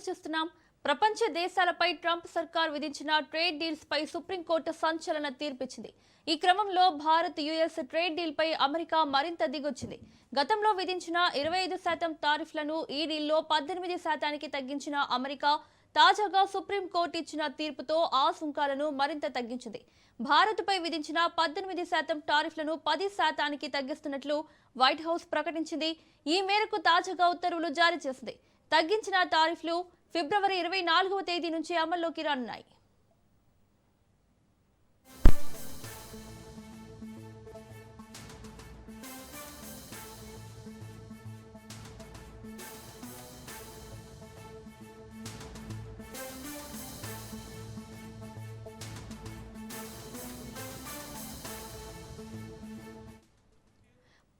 News చూస్తున్నాం. ప్రపంచ దేశాలపై Trump సర్కార్ విధించిన ట్రేడ్ డీల్స్ పై సుప్రీంకోర్టు సంచలన తీర్పిచ్చింది. ఈ క్రమంలో భారత్ యుఎస్ ట్రేడ్ డీల్ పై అమెరికా మరింత దిగొచ్చింది. గతంలో విధించిన 25% టారిఫ్లను ఈ డీల్లో 18% తగ్గించిన అమెరికా తాజాగా సుప్రీంకోర్టు ఇచ్చిన తీర్పుతో ఆ సుంకాలను మరింత తగ్గించింది. భారత్పై విధించిన 18% టారిఫ్లను 10% తగ్గిస్తున్నట్లు వైట్ హౌస్ ప్రకటించింది. ఈ మేరకు తాజాగా ఉత్తర్వులు జారీ చేసింది. తగ్గించిన టారిఫ్లు ఫిబ్రవరి 24వ తేదీ నుంచి అమల్లోకి రానున్నాయి.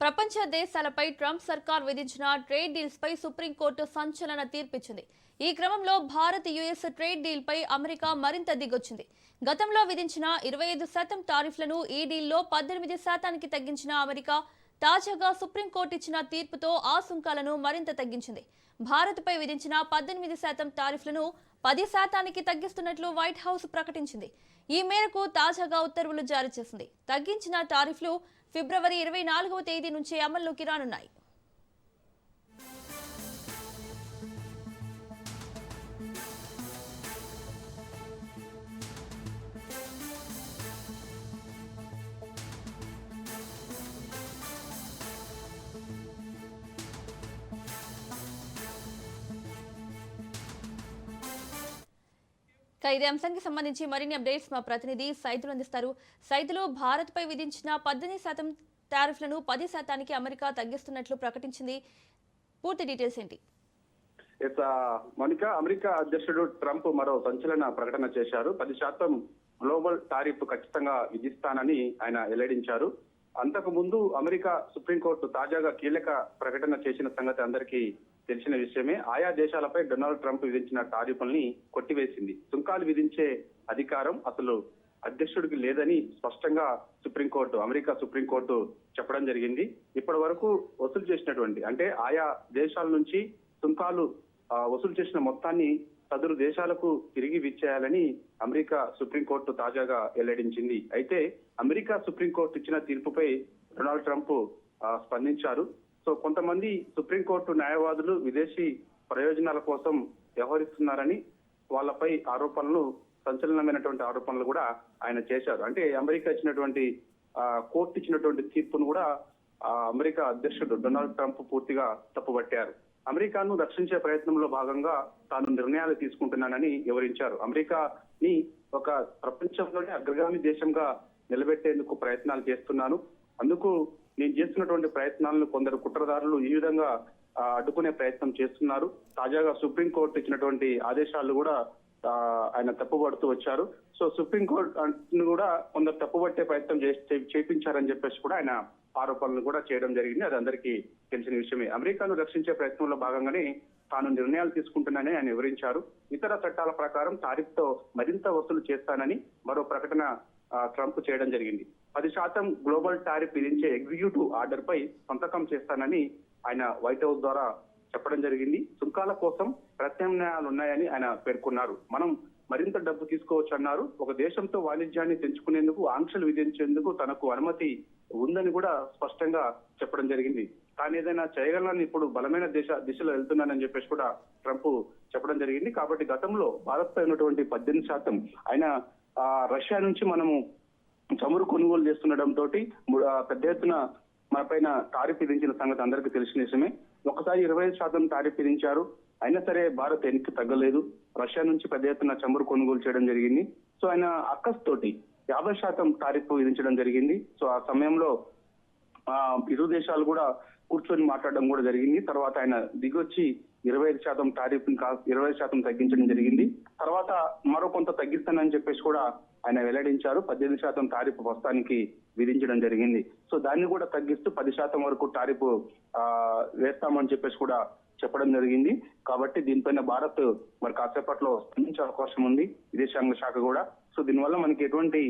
ప్రపంచ దేశాలపై ట్రంప్ సర్కార్ విధించిన ట్రేడ్ డీల్స్ పై సుప్రీంకోర్టు సంచలన తీర్పిచ్చింది. ఈ క్రమంలో భారత్ యుఎస్ ట్రేడ్ డీల్ పై అమెరికా మరింత దిగొచ్చింది. గతంలో విధించిన 25% టారిఫ్లను ఈ డీల్లో 18% తగ్గించిన అమెరికా తాజాగా సుప్రీంకోర్టు ఇచ్చిన తీర్పుతో ఆ సుంకాలను మరింత తగ్గించింది. భారత్పై విధించిన 18% టారిఫ్లను 10% తగ్గిస్తున్నట్లు వైట్ హౌస్ ప్రకటించింది. ఈ మేరకు తాజాగా ఉత్తర్వులు జారీ చేసింది. తగ్గించిన టారిఫ్లు ఫిబ్రవరి 24వ తేదీ నుంచి అమల్లోకి రానున్నాయి. ఇదే అంశానికి సంబంధించి మరిన్ని అప్డేట్స్ మా ప్రతినిధి సైదులు అందిస్తారు. సైదులు, భారత్ పై విధించిన 18% టారిఫ్లను 10% అమెరికా తగ్గిస్తున్నట్లు ప్రకటించింది. పూర్తి డీటెయిల్స్ ఏంటి? మౌనిక, అమెరికా అధ్యక్షుడు ట్రంప్ మరో సంచలన ప్రకటన చేశారు. 10% గ్లోబల్ టారిఫ్ ఖచ్చితంగా విధిస్తానని ఆయన వెల్లడించారు. అంతకు ముందు అమెరికా సుప్రీంకోర్టు తాజాగా కీలక ప్రకటన చేసిన సంగతి అందరికీ తెలిసిన విషయమే. ఆయా దేశాలపై డొనాల్డ్ ట్రంప్ విధించిన టారిఫ్ల్ని కొట్టివేసింది. సుంకాలు విధించే అధికారం అసలు అధ్యక్షుడికి లేదని స్పష్టంగా అమెరికా సుప్రీంకోర్టు చెప్పడం జరిగింది. ఇప్పటి వరకు వసూలు చేసినటువంటి అంటే ఆయా దేశాల నుంచి సుంకాలు వసూలు చేసిన మొత్తాన్ని సదరు దేశాలకు తిరిగి ఇచ్చేయాలని అమెరికా సుప్రీంకోర్టు తాజాగా వెల్లడించింది. అయితే అమెరికా సుప్రీంకోర్టు ఇచ్చిన తీర్పుపై డొనాల్డ్ ట్రంప్ స్పందించారు. సో కొంతమంది సుప్రీంకోర్టు న్యాయవాదులు విదేశీ ప్రయోజనాల కోసం వ్యవహరిస్తున్నారని వాళ్ళపై సంచలనమైనటువంటి ఆరోపణలు కూడా ఆయన చేశారు. అంటే అమెరికా ఇచ్చినటువంటి కోర్టు ఇచ్చినటువంటి తీర్పును కూడా అమెరికా అధ్యక్షుడు డొనాల్డ్ ట్రంప్ పూర్తిగా తప్పుపట్టారు. అమెరికాను రక్షించే ప్రయత్నంలో భాగంగా తాను నిర్ణయాలు తీసుకుంటున్నానని వివరించారు. అమెరికాని ఒక ప్రపంచంలోనే అగ్రగామి దేశంగా నిలబెట్టేందుకు ప్రయత్నాలు చేస్తున్నాను. అందుకు నేను చేస్తున్నటువంటి ప్రయత్నాలను కొందరు కుట్రదారులు ఈ విధంగా అడ్డుకునే ప్రయత్నం చేస్తున్నారు. తాజాగా సుప్రీంకోర్టు ఇచ్చినటువంటి ఆదేశాలు కూడా ఆయన తప్పుపడుతూ వచ్చారు. సో సుప్రీంకోర్టు కూడా కొందరు తప్పుపట్టే ప్రయత్నం చేయించారని చెప్పేసి కూడా ఆయన ఆరోపణలు కూడా చేయడం జరిగింది. అది అందరికీ తెలిసిన విషయమే. అమెరికాను రక్షించే ప్రయత్నంలో భాగంగానే తాను నిర్ణయాలు తీసుకుంటున్నానని ఆయన వివరించారు. ఇతర చట్టాల ప్రకారం టారిఫ్ తో మరింత వసూలు చేస్తానని మరో ప్రకటన ట్రంప్ చేయడం జరిగింది. 10% గ్లోబల్ టారిఫ్ విధించే ఎగ్జిక్యూటివ్ ఆర్డర్ పై సంతకం చేస్తానని ఆయన వైట్ హౌస్ ద్వారా చెప్పడం జరిగింది. సుంకాల కోసం ప్రత్యామ్నాయాలు ఉన్నాయని ఆయన పేర్కొన్నారు. మనం మరింత డబ్బు తీసుకోవచ్చు అన్నారు. ఒక దేశంతో వాణిజ్యాన్ని పెంచుకునేందుకు ఆంక్షలు విధించేందుకు తనకు అనుమతి ఉందని కూడా స్పష్టంగా చెప్పడం జరిగింది. తాను ఏదైనా చేయగలనని ఇప్పుడు బలమైన దిశలో వెళ్తున్నానని చెప్పేసి కూడా ట్రంప్ చెప్పడం జరిగింది. కాబట్టి గతంలో భారత్ పై ఉన్నటువంటి 18% ఆయన రష్యా నుంచి మనము చమురు కొనుగోలు చేస్తుండటంతో పెద్ద ఎత్తున మన పైన టారిఫ్ విధించిన సంగతి అందరికీ తెలిసిన విషయమే. ఒకసారి 25% టారిఫ్ విధించారు. అయినా సరే భారత్ వెనక్కి తగ్గలేదు. రష్యా నుంచి పెద్ద ఎత్తున చమురు కొనుగోలు చేయడం జరిగింది. సో ఆయన అక్కస్తోటి 50% టారిఫ్ విధించడం జరిగింది. సో ఆ సమయంలో ఇరు దేశాలు కూడా కూర్చొని మాట్లాడడం కూడా జరిగింది. తర్వాత ఆయన దిగొచ్చి 25% టారిఫ్ 20% తగ్గించడం జరిగింది. తర్వాత మరో కొంత తగ్గిస్తానని చెప్పేసి కూడా ఆయన వెల్లడించారు. 18% టారిఫ్ ప్రస్తుతానికి విధించడం జరిగింది. సో దాన్ని కూడా తగ్గిస్తూ 10% వరకు టారిఫ్ వేస్తామని చెప్పేసి కూడా చెప్పడం జరిగింది. కాబట్టి దీనిపైన భారత్ మరి కాసేపట్లో స్పందించే అవకాశం ఉంది, విదేశాంగ శాఖ కూడా. సో దీనివల్ల మనకి ఎటువంటి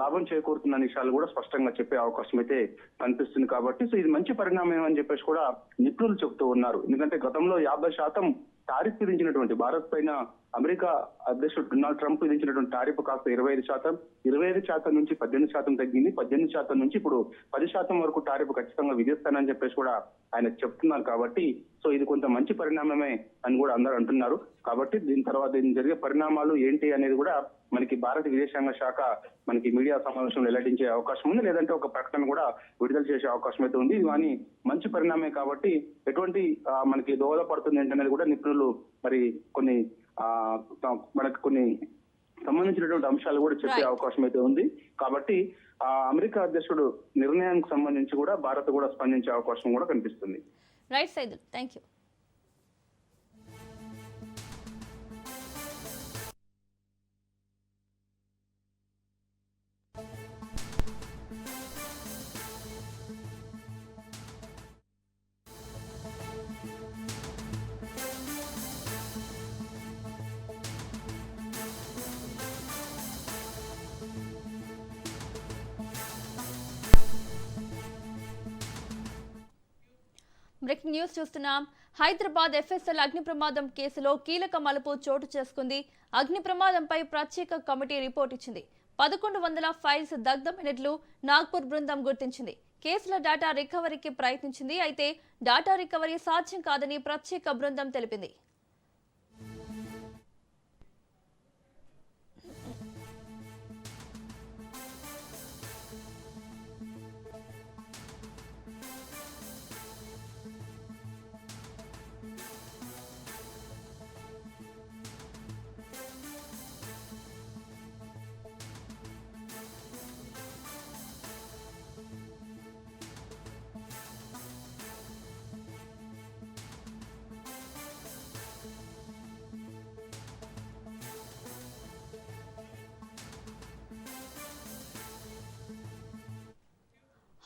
లాభం చేకూరుతున్న విషయాలు కూడా స్పష్టంగా చెప్పే అవకాశం అయితే కనిపిస్తుంది. కాబట్టి సో ఇది మంచి పరిణామం అని చెప్పేసి కూడా నిపుణులు చెబుతూ ఉన్నారు. ఎందుకంటే గతంలో 50% టారిఫ్ విధించినటువంటి భారత్ పైన అమెరికా అధ్యక్షుడు డొనాల్డ్ ట్రంప్ విధించినటువంటి టారిఫ్ కాస్త 25% నుంచి 18% తగ్గింది. 18% నుంచి ఇప్పుడు 10% వరకు టారిఫ్ ఖచ్చితంగా విధిస్తానని చెప్పేసి కూడా ఆయన చెప్తున్నారు. కాబట్టి సో ఇది కొంత మంచి పరిణామమే అని కూడా అందరూ అంటున్నారు. కాబట్టి దీని తర్వాత జరిగే పరిణామాలు ఏంటి అనేది కూడా మనకి భారత విదేశాంగ శాఖ మనకి మీడియా సమావేశంలో వెల్లడించే అవకాశం ఉంది, లేదంటే ఒక ప్రకటన కూడా విడుదల చేసే అవకాశం అయితే ఉంది. ఇది కానీ మంచి పరిణామే కాబట్టి ఎటువంటి మనకి దోహదపడుతుంది ఏంటనేది కూడా నిపుణులు మరి కొన్ని మనకు కొన్ని సంబంధించినటువంటి అంశాలు కూడా చెప్పే అవకాశం అయితే ఉంది. కాబట్టి అమెరికా అధ్యక్షుడు నిర్ణయానికి సంబంధించి కూడా భారత్ కూడా స్పందించే అవకాశం కూడా కనిపిస్తుంది. Right Saidul, thank you. Breaking news చూస్తున్నాం. హైదరాబాద్ ఎఫ్ఎస్ఎల్ అగ్ని ప్రమాదం కేసులో కీలక మలుపు చోటు చేసుకుంది. అగ్ని ప్రమాదంపై ప్రత్యేక కమిటీ రిపోర్ట్ ఇచ్చింది. 1100 ఫైల్స్ దగ్ధమైనట్లు నాగ్పూర్ బృందం గుర్తించింది. కేసుల డేటా రికవరీకి ప్రయత్నించింది. అయితే డేటా రికవరీ సాధ్యం కాదని ప్రత్యేక బృందం తెలిపింది.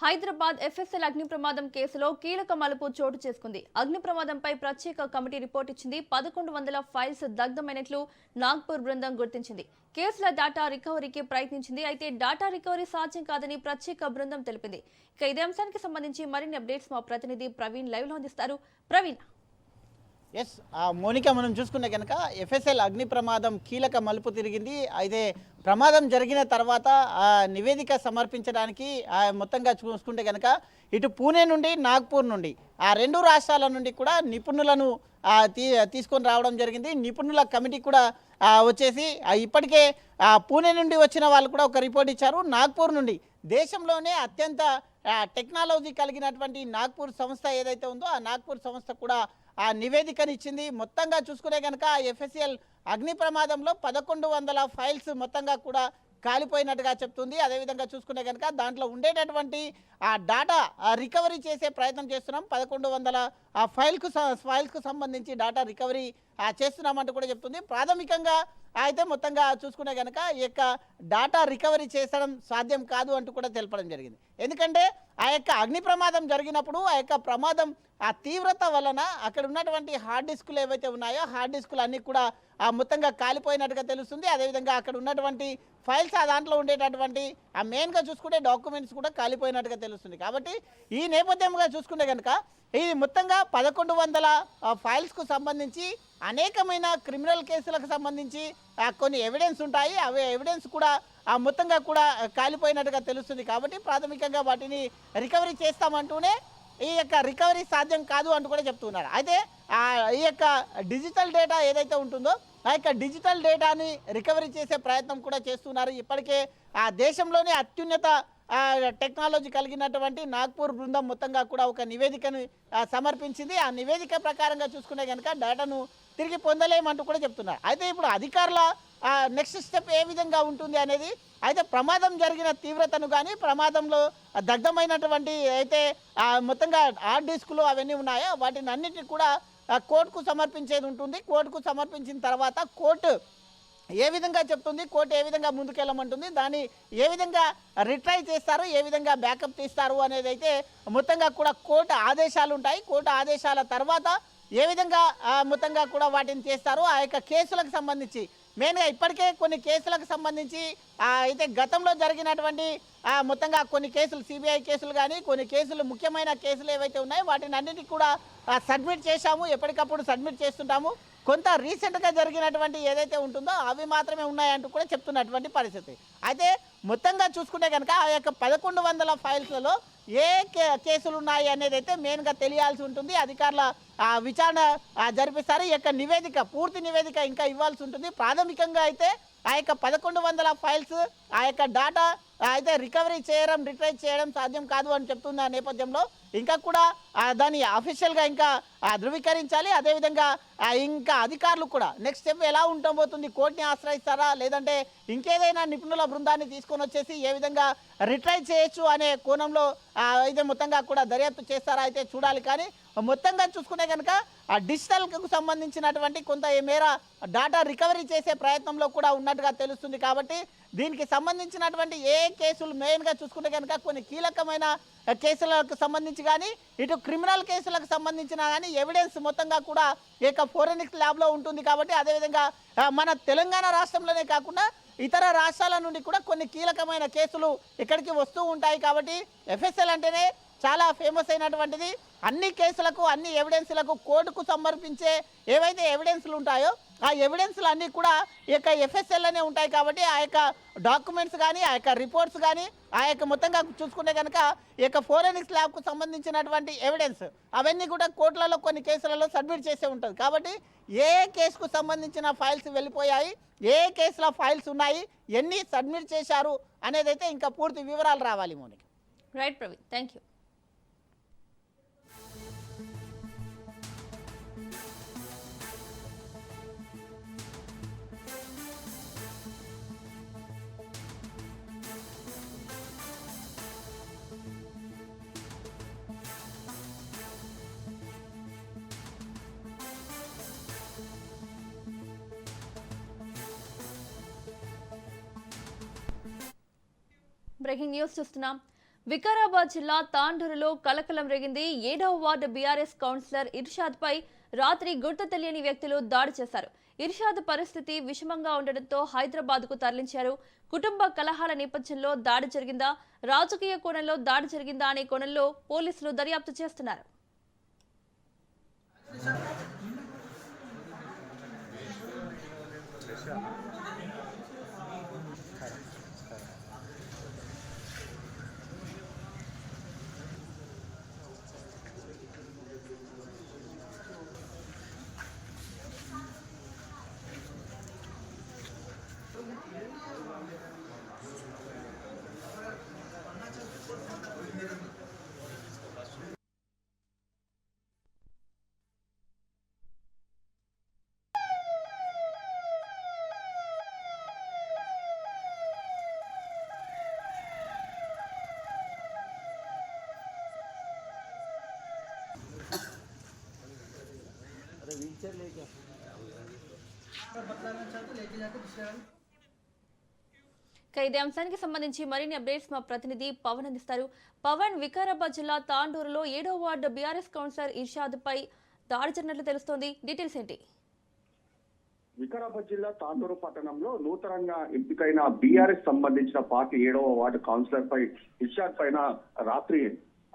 హైదరాబాద్ ఎఫ్ఎస్ఎల్ అగ్ని ప్రమాదం కేసులో కీలక మలుపు చోటు చేసుకుంది. అగ్ని ప్రమాదంపై ప్రత్యేక కమిటీ రిపోర్ట్ ఇచ్చింది. 1100 ఫైల్స్ దగ్ధమైనట్లు నాగ్పూర్ బృందం గుర్తించింది. కేసుల డేటా రికవరీకి ప్రయత్నించింది. అయితే డేటా రికవరీ సాధ్యం కాదని ప్రత్యేక బృందం తెలిపింది. ఇక ఇదే అంశానికి సంబంధించి మరిన్ని అప్డేట్స్ మా ప్రతినిధి ప్రవీణ్ లైవ్ లో అందిస్తారు. ప్రవీణ్. ఎస్ మోనిక, మనం చూసుకునే కనుక ఎఫ్ఎస్ఎల్ అగ్ని ప్రమాదం కీలక మలుపు తిరిగింది. అయితే ప్రమాదం జరిగిన తర్వాత నివేదిక సమర్పించడానికి మొత్తంగా చూసుకుంటే కనుక ఇటు పూణే నుండి నాగ్పూర్ నుండి ఆ రెండు రాష్ట్రాల నుండి కూడా నిపుణులను తీసుకొని రావడం జరిగింది. నిపుణుల కమిటీ కూడా వచ్చేసి ఇప్పటికే పూణే నుండి వచ్చిన వాళ్ళు కూడా ఒక రిపోర్ట్ ఇచ్చారు. నాగ్పూర్ నుండి దేశంలోనే అత్యంత టెక్నాలజీ కలిగినటువంటి నాగ్పూర్ సంస్థ ఏదైతే ఉందో ఆ నాగ్పూర్ సంస్థ కూడా ఆ నివేదికను ఇచ్చింది. మొత్తంగా చూసుకునే కనుక ఎఫ్ఎస్ఎల్ అగ్ని ప్రమాదంలో 1100 ఫైల్స్ మొత్తంగా కూడా కాలిపోయినట్టుగా చెప్తుంది. అదేవిధంగా చూసుకునే కనుక దాంట్లో ఉండేటటువంటి ఆ డాటా రికవరీ చేసే ప్రయత్నం చేస్తున్నాం. 1100 ఫైల్స్కు సంబంధించి డాటా రికవరీ చేస్తున్నామంటూ కూడా చెప్తుంది. ప్రాథమికంగా అయితే మొత్తంగా చూసుకునే కనుక ఈ యొక్క డాటా రికవరీ చేసడం సాధ్యం కాదు అంటూ కూడా తెలపడం జరిగింది. ఎందుకంటే ఆ యొక్క అగ్ని ప్రమాదం జరిగినప్పుడు ఆ యొక్క ప్రమాదం ఆ తీవ్రత వలన అక్కడ ఉన్నటువంటి హార్డ్ డిస్కులు ఏవైతే ఉన్నాయో హార్డ్ డిస్కులు అన్నీ కూడా మొత్తంగా కాలిపోయినట్టుగా తెలుస్తుంది. అదేవిధంగా అక్కడ ఉన్నటువంటి ఫైల్స్ దాంట్లో ఉండేటటువంటి మెయిన్గా చూసుకుంటే డాక్యుమెంట్స్ కూడా కాలిపోయినట్టుగా తెలుస్తుంది. కాబట్టి ఈ నేపథ్యంగా చూసుకుంటే కనుక ఇది మొత్తంగా 1100 ఫైల్స్కు సంబంధించి అనేకమైన క్రిమినల్ కేసులకు సంబంధించి కొన్ని ఎవిడెన్స్ ఉంటాయి. అవి ఎవిడెన్స్ కూడా మొత్తంగా కూడా కాలిపోయినట్టుగా తెలుస్తుంది. కాబట్టి ప్రాథమికంగా వాటిని రికవరీ చేస్తామంటూనే ఈ యొక్క రికవరీ సాధ్యం కాదు అంటూ కూడా చెప్తున్నారు. అయితే ఈ యొక్క డిజిటల్ డేటా ఏదైతే ఉంటుందో ఆ యొక్క డిజిటల్ డేటాని రికవరీ చేసే ప్రయత్నం కూడా చేస్తున్నారు. ఇప్పటికే ఆ దేశంలోనే అత్యున్నత టెక్నాలజీ కలిగినటువంటి నాగ్పూర్ బృందం మొత్తంగా కూడా ఒక నివేదికను సమర్పించింది. ఆ నివేదిక ప్రకారంగా చూసుకునే కనుక డేటాను తిరిగి పొందలేమంటూ కూడా చెప్తున్నారు. అయితే ఇప్పుడు అధికారుల నెక్స్ట్ స్టెప్ ఏ విధంగా ఉంటుంది అనేది, అయితే ప్రమాదం జరిగిన తీవ్రతను కానీ ప్రమాదంలో దగ్ధమైనటువంటి అయితే మొత్తంగా హార్డ్ డిస్కులు అవన్నీ ఉన్నాయో వాటిని అన్నిటిని కూడా కోర్టుకు సమర్పించేది ఉంటుంది. కోర్టుకు సమర్పించిన తర్వాత కోర్టు ఏ విధంగా చెప్తుంది, కోర్టు ఏ విధంగా ముందుకెళ్ళమంటుంది, దాన్ని ఏ విధంగా రిట్రై చేస్తారు, ఏ విధంగా బ్యాకప్ తీస్తారు అనేది అయితే మొత్తంగా కూడా కోర్టు ఆదేశాలు ఉంటాయి. కోర్టు ఆదేశాల తర్వాత ఏ విధంగా మొత్తంగా కూడా వాటిని చేస్తారు. ఆ యొక్క కేసులకు సంబంధించి మెయిన్గా ఇప్పటికే కొన్ని కేసులకు సంబంధించి అయితే గతంలో జరిగినటువంటి మొత్తంగా కొన్ని కేసులు సిబిఐ కేసులు కానీ కొన్ని కేసులు ముఖ్యమైన కేసులు ఏవైతే ఉన్నాయో వాటిని అన్నిటికీ కూడా సబ్మిట్ చేశాము, ఎప్పటికప్పుడు సబ్మిట్ చేస్తుంటాము. కొంత రీసెంట్గా జరిగినటువంటి ఏదైతే ఉంటుందో అవి మాత్రమే ఉన్నాయంటూ కూడా చెప్తున్నటువంటి పరిస్థితి. అయితే మొత్తంగా చూసుకుంటే కనుక ఆ యొక్క 1100 ఫైల్స్లలో ఏ కేసులు ఉన్నాయి అనేది అయితే మెయిన్గా తెలియాల్సి ఉంటుంది. అధికారుల విచారణ జరిపిస్తారు. ఈ యొక్క నివేదిక, పూర్తి నివేదిక ఇంకా ఇవ్వాల్సి ఉంటుంది. ప్రాథమికంగా అయితే ఆ యొక్క 1100 ఫైల్స్ ఆ యొక్క డాటా అయితే రికవరీ చేయడం, రిట్రైవ్ చేయడం సాధ్యం కాదు అని చెప్తున్న నేపథ్యంలో ఇంకా కూడా దాన్ని అఫీషియల్గా ఇంకా ధృవీకరించాలి. అదేవిధంగా ఇంకా అధికారులు కూడా నెక్స్ట్ స్టెప్ ఎలా ఉండబోతుంది, కోర్టుని ఆశ్రయిస్తారా లేదంటే ఇంకేదైనా నిపుణుల బృందాన్ని తీసుకొని వచ్చేసి ఏ విధంగా రిట్రైవ్ చేయొచ్చు అనే కోణంలో అయితే మొత్తంగా కూడా దర్యాప్తు చేస్తారా అయితే చూడాలి. కానీ మొత్తంగా చూసుకుంటే కనుక ఆ డిజిటల్కు సంబంధించినటువంటి కొంత మేర డాటా రికవరీ చేసే ప్రయత్నంలో కూడా ఉన్నట్టుగా తెలుస్తుంది. కాబట్టి దీనికి సంబంధించినటువంటి ఏ కేసులు మెయిన్గా చూసుకుంటే కనుక కొన్ని కీలకమైన కేసులకు సంబంధించి కానీ ఇటు క్రిమినల్ కేసులకు సంబంధించిన కానీ ఎవిడెన్స్ మొత్తంగా కూడా ఈ యొక్క ఫోరెన్సిక్ ల్యాబ్లో ఉంటుంది. కాబట్టి అదేవిధంగా మన తెలంగాణ రాష్ట్రంలోనే కాకుండా ఇతర రాష్ట్రాల నుండి కూడా కొన్ని కీలకమైన కేసులు ఇక్కడికి వస్తూ ఉంటాయి. కాబట్టి ఎఫ్ఎస్ఎల్ అంటేనే చాలా ఫేమస్ అయినటువంటిది. అన్ని కేసులకు, అన్ని ఎవిడెన్స్లకు కోర్టుకు సమర్పించే ఏవైతే ఎవిడెన్స్లు ఉంటాయో ఆ ఎవిడెన్స్లు అన్నీ కూడా ఈ యొక్క ఎఫ్ఎస్ఎల్లోనే ఉంటాయి. కాబట్టి ఆ యొక్క డాక్యుమెంట్స్ కానీ, ఆ యొక్క రిపోర్ట్స్ కానీ, ఆ యొక్క మొత్తంగా చూసుకుంటే కనుక ఈ యొక్క ఫోరెన్సిక్ ల్యాబ్కు సంబంధించినటువంటి ఎవిడెన్స్ అవన్నీ కూడా కోర్టులలో కొన్ని కేసులలో సబ్మిట్ చేసే ఉంటుంది. కాబట్టి ఏ కేసుకు సంబంధించిన ఫైల్స్ వెళ్ళిపోయాయి, ఏ కేసుల ఫైల్స్ ఉన్నాయి, ఎన్ని సబ్మిట్ చేశారు అనేది అయితే ఇంకా పూర్తి వివరాలు రావాలి. Mounika. Right Praveen, thank you. Breaking news చూస్తున్నాం. వికారాబాద్ జిల్లా తాండూరులో కలకలం రేగింది. 7వ వార్డు బీఆర్ఎస్ కౌన్సిలర్ ఇర్షాద్ పై రాత్రి గుర్తు తెలియని వ్యక్తులు దాడి చేశారు. ఇర్షాద్ పరిస్థితి విషమంగా ఉండడంతో హైదరాబాద్ కు తరలించారు. కుటుంబ కలహాల నేపథ్యంలో దాడి జరిగిందా, రాజకీయ కోణంలో దాడి జరిగిందా అనే కోణంలో పోలీసులు దర్యాప్తు చేస్తున్నారు. ఇదే అంశానికి సంబంధించి మరిన్ని అప్డేట్స్ మా ప్రతినిధి పవన్ అందిస్తారు. పవన్, వికారాబాద్ జిల్లా తాండూరులో 7వ వార్డు బీఆర్ఎస్ కౌన్సిలర్ ఇర్షాద్ పై దాడి జరిగినట్లు తెలుస్తోంది. డీటెయిల్స్ ఏంటి? వికారాబాద్ జిల్లా తాండూరు పట్టణంలో నూతనంగా ఎంపికైన బీఆర్ఎస్ సంబంధించిన పార్టీ 7వ వార్డు కౌన్సిలర్ పై ఇర్షాద్ పైన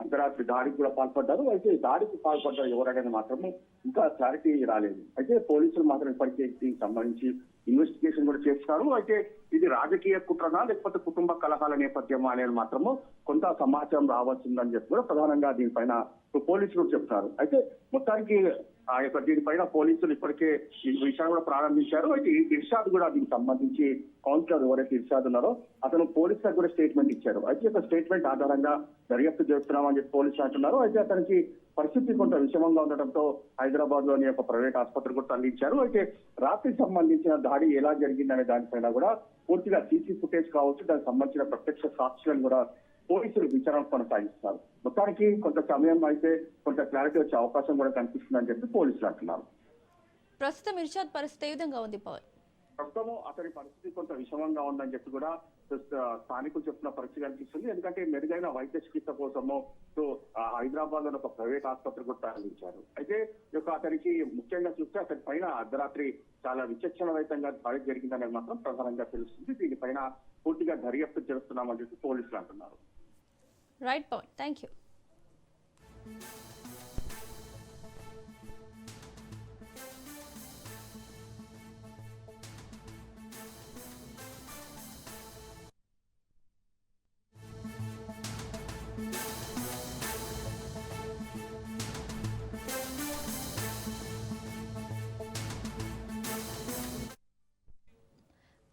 అర్ధరాత్రి దాడికి కూడా పాల్పడ్డారు. అయితే దాడికి పాల్పడ్డారు ఎవరనేది మాత్రము ఇంకా క్లారిటీ రాలేదు. అయితే పోలీసులు మాత్రం ఇప్పటికే దీనికి సంబంధించి ఇన్వెస్టిగేషన్ కూడా చేస్తున్నారు. అయితే ఇది రాజకీయ కుట్రనా లేకపోతే కుటుంబ కలహాల నేపథ్యమా అనేది మాత్రము కొంత సమాచారం రావాల్సిందని చెప్పి కూడా ప్రధానంగా దీనిపైన పోలీసులు చెప్తున్నారు. అయితే మొత్తానికి ఆ యొక్క దీనిపైన పోలీసులు ఇప్పటికే ఈ విషయాన్ని కూడా ప్రారంభించారు. అయితే ఇర్షాద్ కూడా దీనికి సంబంధించి కౌన్సిలర్ ఎవరైతే ఇర్షాద్ ఉన్నారో అతను పోలీసులకు కూడా స్టేట్మెంట్ ఇచ్చారు. అయితే ఒక స్టేట్మెంట్ ఆధారంగా దర్యాప్తు చేస్తున్నామని చెప్పి పోలీసులు అంటున్నారు. అయితే అతనికి పరిస్థితి కొంత విషమంగా ఉండటంతో హైదరాబాద్ లోని ఒక ప్రైవేట్ ఆసుపత్రి కూడా తరలించారు. అయితే రాత్రికి సంబంధించిన దాడి ఎలా జరిగిందనే దానిపైన కూడా పూర్తిగా సీసీ ఫుటేజ్ కావచ్చు, దానికి సంబంధించిన ప్రత్యక్ష సాక్షులను కూడా పోలీసులు విచారణ కొనసాగిస్తున్నారు. మొత్తానికి కొంత సమయం అయితే కొంత క్లారిటీ వచ్చే అవకాశం కూడా కనిపిస్తుందని చెప్పి పోలీసులు అంటున్నారు. ప్రస్తుతం ఇర్షాద్ పరిస్థితి ఏ విధంగా ఉంది పవన్? ప్రస్తుతం అతని పరిస్థితి కొంత విషమంగా ఉందని చెప్పి కూడా స్థానికులు చెప్తున్న పరిస్థితి కనిపిస్తుంది. ఎందుకంటే మెరుగైన వైద్య చికిత్స కోసము హైదరాబాద్ లో ఒక ప్రైవేట్ ఆసుపత్రి కూడా ప్రారంభించారు. అయితే అతనికి ముఖ్యంగా చూస్తే అతని పైన అర్ధరాత్రి చాలా విచక్షణరహితంగా దాడి జరిగిందనేది మాత్రం ప్రధానంగా తెలుస్తుంది. దీనిపైన పూర్తిగా దర్యాప్తు చేస్తున్నామని చెప్పి పోలీసులు అంటున్నారు. Right Pavan, thank you.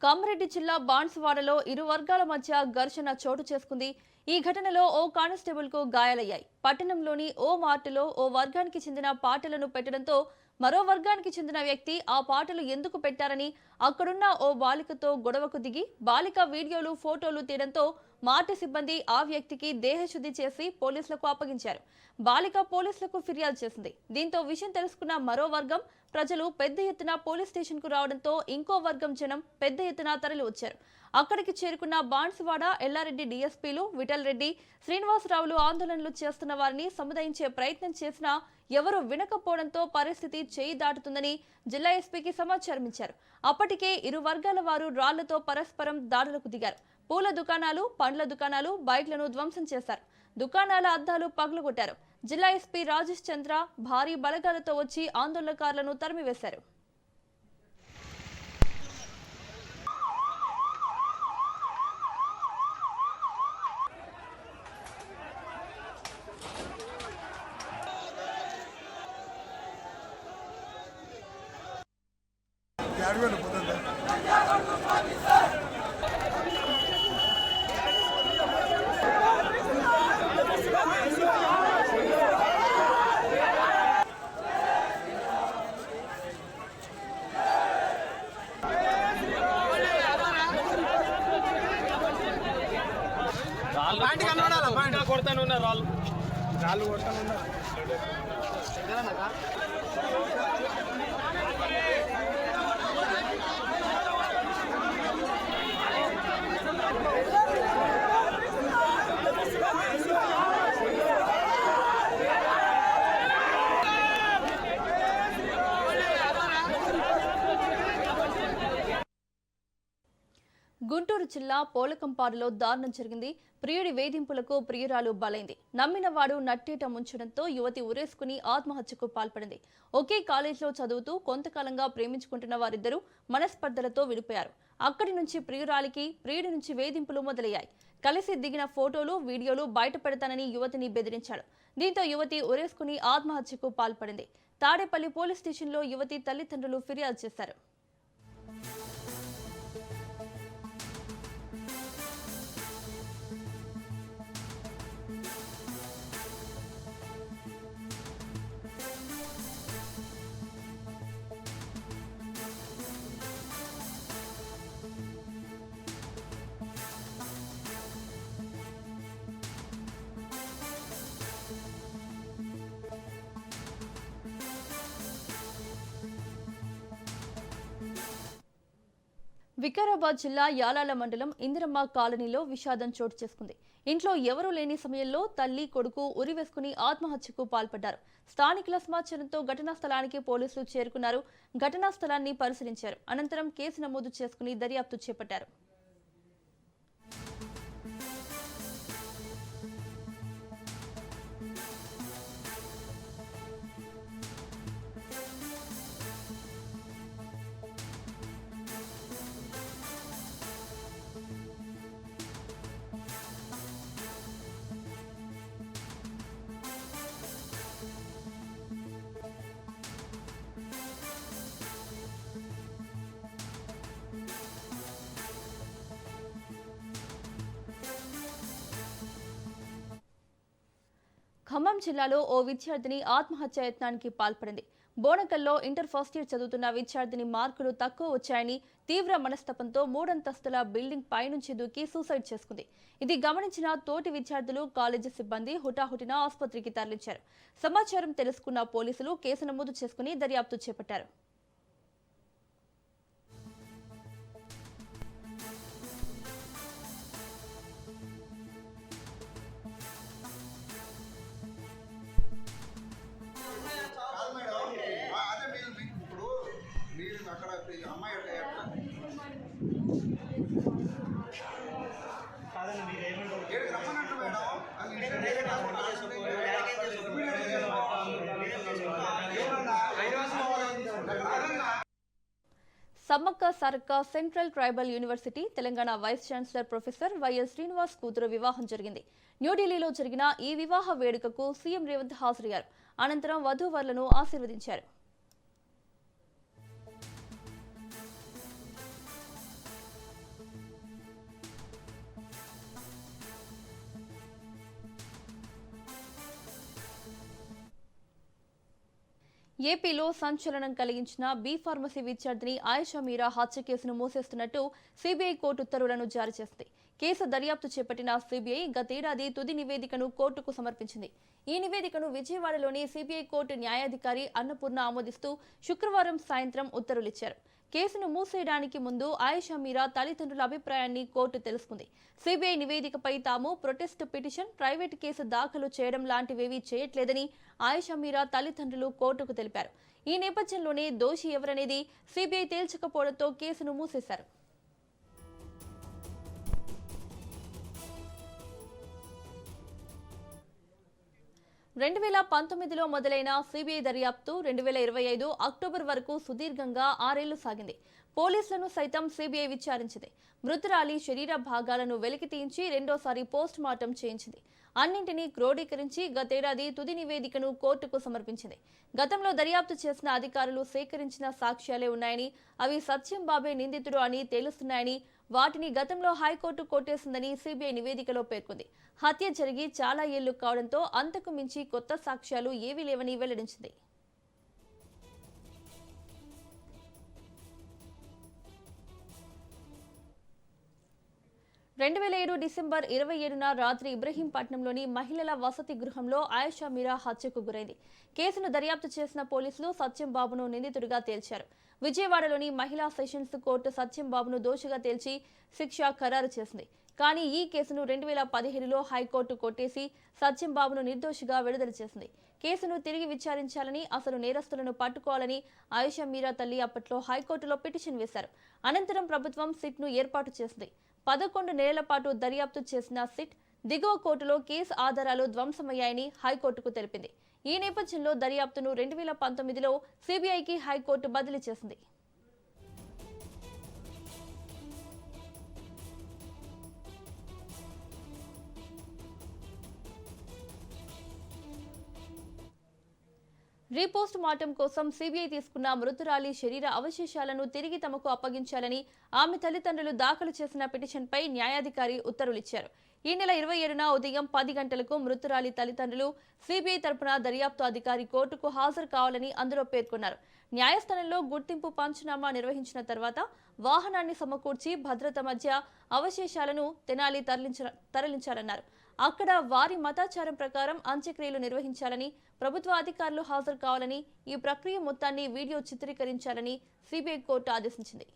Kamareddy జిల్లా బాన్సువాడలో ఇరు వర్గాల మధ్య ఘర్షణ చోటు చేసుకుంది. ఈ ఘటనలో ఓ కానిస్టేబుల్ కు గాయాలయ్యాయి. పట్టణంలోని ఓ మార్టులో ఓ వర్గానికి చెందిన పాటలను పెట్టడంతో మరో వర్గానికి చెందిన వ్యక్తి ఆ పాటలు ఎందుకు పెట్టారని అక్కడున్న ఓ బాలికతో గొడవకు దిగి బాలిక వీడియోలు ఫోటోలు తీయడంతో మార్టు సిబ్బంది ఆ వ్యక్తికి దేహశుద్ధి చేసి పోలీసులకు అప్పగించారు. బాలిక పోలీసులకు ఫిర్యాదు చేసింది. దీంతో విషయం తెలుసుకున్న మరో వర్గం ప్రజలు పెద్ద ఎత్తున పోలీస్ స్టేషన్ కు రావడంతో ఇంకో వర్గం జనం పెద్ద ఎత్తున తరలి వచ్చారు. అక్కడికి చేరుకున్న బాన్సువాడ, ఎల్లారెడ్డి డీఎస్పీలు విఠల్ రెడ్డి, శ్రీనివాసరావులు ఆందోళనలు చేస్తున్న వారిని సముదాయించే ప్రయత్నం చేసినా ఎవరూ వినకపోవడంతో పరిస్థితి చేయి దాటుతుందని జిల్లా ఎస్పీకి సమాచారం ఇచ్చారు. అప్పటికే ఇరు వర్గాల వారు రాళ్లతో పరస్పరం దాడులకు దిగారు. పూల దుకాణాలు, పండ్ల దుకాణాలు, బైక్లను ధ్వంసం చేశారు. దుకాణాల అద్దాలు పగులగొట్టారు. జిల్లా ఎస్పీ రాజేష్ చంద్ర భారీ బలగాలతో వచ్చి ఆందోళనకారులను తరిమివేశారు. రాళ్ళు కొడతానున్నారు. గుంటూరు జిల్లా పోలకంపాడులో దారుణం జరిగింది. ప్రియుడి వేధింపులకు ప్రియురాలు బలైంది. నమ్మినవాడు నట్టేట ముంచడంతో యువతి ఉరేసుకుని ఆత్మహత్యకు పాల్పడింది. ఒకే కాలేజీలో చదువుతూ కొంతకాలంగా ప్రేమించుకుంటున్న వారిద్దరూ మనస్పర్ధలతో విడిపోయారు. అక్కడి నుంచి ప్రియురాలికి ప్రియుడి నుంచి వేధింపులు మొదలయ్యాయి. కలిసి దిగిన ఫోటోలు, వీడియోలు బయట పెడతానని యువతిని బెదిరించాడు. దీంతో యువతి ఉరేసుకుని ఆత్మహత్యకు పాల్పడింది. తాడేపల్లి పోలీస్ స్టేషన్లో యువతి తల్లిదండ్రులు ఫిర్యాదు చేశారు. వికారాబాద్ జిల్లా యాలాల మండలం ఇందిరమ్మ కాలనీలో విషాదం చోటు చేసుకుంది. ఇంట్లో ఎవరూ లేని సమయంలో తల్లి, కొడుకు ఉరివేసుకుని ఆత్మహత్యకు పాల్పడ్డారు. స్థానికుల సమాచారంతో ఘటనా స్థలానికి పోలీసులు చేరుకున్నారు. ఘటనా స్థలాన్ని పరిశీలించారు. అనంతరం కేసు నమోదు చేసుకుని దర్యాప్తు చేపట్టారు. ఖమ్మం జిల్లాలో ఓ విద్యార్థిని ఆత్మహత్య యత్నానికి పాల్పడింది. బోనకల్లో ఇంటర్ ఫస్ట్ ఇయర్ చదువుతున్న విద్యార్థిని మార్కులు తక్కువ వచ్చాయని తీవ్ర మనస్తత్వంతో 3 అంతస్తుల బిల్డింగ్ పైనుంచి దూకి సూసైడ్ చేసుకుంది. ఇది గమనించిన తోటి విద్యార్థులు, కాలేజీ సిబ్బంది హుటాహుటిన ఆసుపత్రికి తరలించారు. సమాచారం తెలుసుకున్న పోలీసులు కేసు నమోదు చేసుకుని దర్యాప్తు చేపట్టారు. Sammakka Sarakka central tribal university Telangana vice chancellor professor YS Srinivas కూతురు వివాహం జరిగింది. న్యూఢిల్లీలో జరిగిన ఈ వివాహ వేడుకకు సీఎం రేవంత్ హాజరయ్యారు. అనంతరం వధూవరులను ఆశీర్వదించారు. ఏపీలో సంచలనం కలిగించిన బీ ఫార్మసీ విద్యార్థిని ఆయిషా మీరా హత్య కేసును మూసేస్తున్నట్టు సీబీఐ కోర్టు ఉత్తర్వులను జారీ చేసింది. కేసు దర్యాప్తు చేపట్టిన సీబీఐ గతేడాది తుది నివేదికను కోర్టుకు సమర్పించింది. ఈ నివేదికను విజయవాడలోని సీబీఐ కోర్టు న్యాయాధికారి అన్నపూర్ణ ఆమోదిస్తూ శుక్రవారం సాయంత్రం ఉత్తర్వులిచ్చారు. కేసును మూసేయడానికి ముందు ఆయిషా మీరా తల్లిదండ్రుల అభిప్రాయాన్ని కోర్టు తెలుసుకుంది. సీబీఐ నివేదికపై తాము ప్రొటెస్ట్ పిటిషన్, ప్రైవేటు కేసు దాఖలు చేయడం లాంటివేవీ చేయట్లేదని ఆయిషా మీరా తల్లిదండ్రులు కోర్టుకు తెలిపారు. ఈ నేపథ్యంలోనే దోషి ఎవరనేది సీబీఐ తేల్చకపోవడంతో కేసును మూసేశారు. రెండు 2019లో మొదలైన సీబీఐ దర్యాప్తు 2025 అక్టోబర్ వరకు సుదీర్ఘంగా 6 ఏళ్లు సాగింది. పోలీసులను సైతం సీబీఐ విచారించింది. మృతురాలి శరీర భాగాలను వెలికి తీయించి రెండోసారి పోస్ట్ మార్టం చేయించింది. అన్నింటినీ క్రోడీకరించి గతేడాది తుది నివేదికను కోర్టుకు సమర్పించింది. గతంలో దర్యాప్తు చేసిన అధికారులు సేకరించిన సాక్ష్యాలే ఉన్నాయని, అవి సత్యం బాబే నిందితుడు అని తేలుస్తున్నాయని, వాటిని గతంలో హైకోర్టు కొట్టేసిందని సీబీఐ నివేదికలో పేర్కొంది. హత్య జరిగి చాలా ఏళ్లు కావడంతో అంతకు మించి కొత్త సాక్ష్యాలు ఏవీ లేవని వెల్లడించింది. 2007 డిసెంబర్ 27న రాత్రి ఇబ్రహీంపట్నంలోని మహిళల వసతి గృహంలో ఆయిషా మీరా హత్యకు గురైంది. కేసును దర్యాప్తు చేసిన పోలీసులు సత్యం బాబును నిందితుడిగా తేల్చారు. విజయవాడలోని మహిళా సెషన్స్ కోర్టు సత్యం బాబును దోషిగా తేల్చి శిక్ష ఖరారు చేసింది. కానీ ఈ కేసును 2017లో హైకోర్టు కొట్టేసి సత్యం బాబును నిర్దోషిగా విడుదల చేసింది. కేసును తిరిగి విచారించాలని, అసలు నేరస్తులను పట్టుకోవాలని ఆయిషా మీరా తల్లి అప్పట్లో హైకోర్టులో పిటిషన్ వేశారు. అనంతరం ప్రభుత్వం సిట్ను ఏర్పాటు చేసింది. 11 నెలల పాటు దర్యాప్తు చేసిన సిట్ దిగువ కోర్టులో కేసు ఆధారాలు ధ్వంసమయ్యాయని హైకోర్టుకు తెలిపింది. ఈ నేపథ్యంలో దర్యాప్తును 2019లో సీబీఐకి హైకోర్టు బదిలీ చేసింది. రీపోస్ట్ మార్టం కోసం సీబీఐ తీసుకున్న మృతురాలి శరీర అవశేషాలను తిరిగి తమకు అప్పగించాలని ఆమె తల్లిదండ్రులు దాఖలు చేసిన పిటిషన్పై న్యాయాధికారి ఉత్తర్వులిచ్చారు. ఈ నెల 27న ఉదయం 10 గంటలకు మృతురాలి తల్లిదండ్రులు సీబీఐ తరపున దర్యాప్తు అధికారి కోర్టుకు హాజరు కావాలని అందులో పేర్కొన్నారు. న్యాయస్థానంలో గుర్తింపు పంచనామా నిర్వహించిన తర్వాత వాహనాన్ని సమకూర్చి భద్రత మధ్య అవశేషాలను తెనాలి తరలించాలన్నారు. అక్కడ వారి మతాచారం ప్రకారం అంత్యక్రియలు నిర్వహించాలని, ప్రభుత్వ అధికారులు హాజరు కావాలని, ఈ ప్రక్రియ మొత్తాన్ని వీడియో చిత్రీకరించాలని సీబీఐ కోర్టు ఆదేశించింది.